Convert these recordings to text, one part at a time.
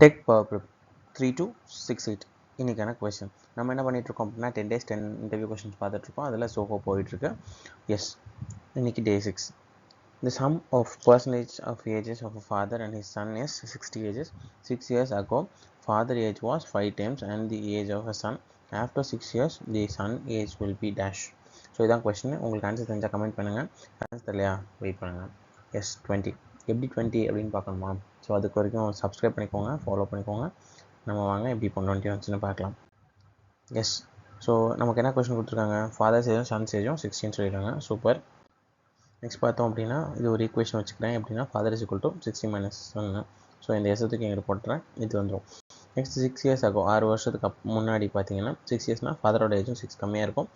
Tech power prep 3 to 6 8 இன்றைக்கான question நம்ம என்ன பண்ணிகிட்ருக்கோம் அப்படின்னா 10 days 10 இன்டர்வியூ கொஷின்ஸ் பார்த்துட்ருக்கோம். அதில் சோகோ போயிட்டுருக்கு. எஸ், இன்னைக்கு day 6. The sum of percentage of ages of a father and his son is 60 ages. 6 years ago, father age was 5 times and the age of a son. After 6 years, the son age will be dash. So இதான் question. உங்களுக்கு answer தெரிஞ்சால் comment பண்ணுங்கள். Answer தெரியலையா wait பண்ணுங்கள். S 20 எப்படி 20 அப்படின்னு பார்க்கணுமா? So அதுக்கு வரைக்கும் சப்ஸ்கிரைப் பண்ணிக்கோங்க, ஃபாலோ பண்ணிக்கோங்க. நம்ம வாங்க எப்படி இப்போ 20 வந்துச்சுன்னு பார்க்கலாம். எஸ், ஸோ நமக்கு என்ன கொஸ்டின் கொடுத்துருக்காங்க? ஃபாதர்ஸ் ஏஜும் சன்ஸ் ஏஜும் 16 சொல்லியிருக்காங்க. சூப்பர். நெக்ஸ்ட் பார்த்தோம் அப்படின்னா இது ஒரு ஈக்குவேஷன் வச்சுக்கிறேன். எப்படின்னா father is equal to 60 minus 1. So இந்த எஸ்ஸத்துக்கு இங்கே போட்டுறேன், இது வந்துடும். நெக்ஸ்ட் 6 years ஆகும், 6 வருஷத்துக்கு முன்னாடி பார்த்தீங்கன்னா 6 yearsனால் ஃபாதரோட ஏஜும் 6 கம்மியாக இருக்கும்,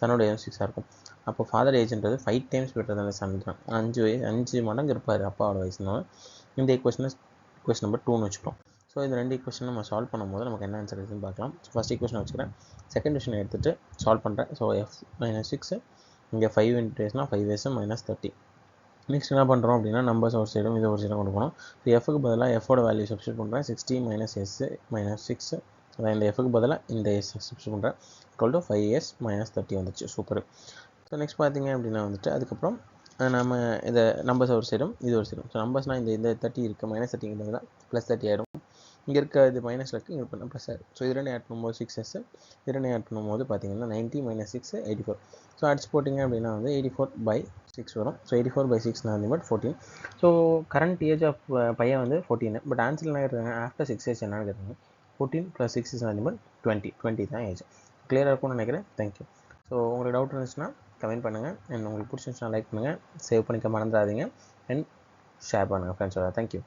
சனோட ஏஜும் 6 இருக்கும். அப்போ ஃபாதர் ஏஜ்ன்றது 5 times பெட்டர் தான் சன் தான். 5 மடங்கு இருப்பார் அப்பாவோட வயசுனால. இந்த ஈக்குவேஷனை ஈக்குவேஷன் நம்பர் 2ன்னு வச்சுக்கிறோம். ஸோ இந்த ரெண்டு ஈக்குவேஷன் நம்ம சால்வ் பண்ணும்போது நமக்கு என்ன ஆன்சர் இருக்குன்னு பார்க்கலாம். ஃபர்ஸ்ட் ஈக்குவேஷன் வச்சுக்கிறேன், செகண்ட் ஈக்குவேஷன் எடுத்துகிட்டு சால்வ் பண்ணுறேன். ஸோ f - 6 இங்கே 5 இன்டேஸ்னால் 5s -30. நெக்ஸ்ட் என்ன பண்ணுறோம் அப்படின்னா நம்பர்ஸ் ஒரு சைடும் இது ஒரு சைடும் கொடுக்கணும். ஸோ எஃப்க்கு பதிலாக எஃபோட வேல்யூ சப்ஸ்டியூட் பண்ணுறேன். 60 - s -6. அதான் இந்த எஃப்க்கு பதிலாக இந்த s சப்ஸ்டியூட் பண்ணுறேன். ஈக்குவல் டு 5s -30 வந்துச்சு. சூப்பர். ஸோ நெக்ஸ்ட் பார்த்தீங்க அப்படின்னா வந்துட்டு அதுக்கப்புறம் நம்ம இதை நம்பர்ஸ் ஒரு சைடும் இது ஒரு சைடும். ஸோ நம்பர்ஸ்னால் இந்த 30 இருக்குது, -30 பதிலாக +30 ஆகிடும். இங்கே இருக்க இது மைனஸில் இருக்குது, இங்கே பண்ணால் ப்ளஸ் ஆகிடும். ஸோ இது ரெண்டு ஆட் பண்ணும்போது 6s, இது ரெண்டு ஆட் பண்ணும்போது பார்த்தீங்கன்னா 90 - 6 84. ஸோ அடிச்சு போட்டிங்க அப்படின்னா வந்து 84/6 வரும். ஸோ 84/6 நான் பட் 14. ஸோ கரண்ட் ஏஜ் ஆஃப் பையன் வந்து 14. பட் ஆன்சர் என்ன கேட்டாங்க? ஆஃப்டர் 6 years என்னன்னு கேட்டாங்க. 14 + 6 is 20 தான் ஏஜ். கிளியராக இருக்கும்னு நினைக்கிறேன். தேங்க்யூ. ஸோ உங்களுக்கு டவுட் இருந்துச்சுன்னா கமெண்ட் பண்ணுங்கள். அண்ட் உங்களுக்கு பிடிச்சிருந்துச்சுன்னா லைக் பண்ணுங்கள், சேவ் பண்ணிக்க மறந்துடாதீங்க, அண்ட் ஷேர் பண்ணுங்கள் ஃப்ரெண்ட்ஸோட. தேங்க்யூ.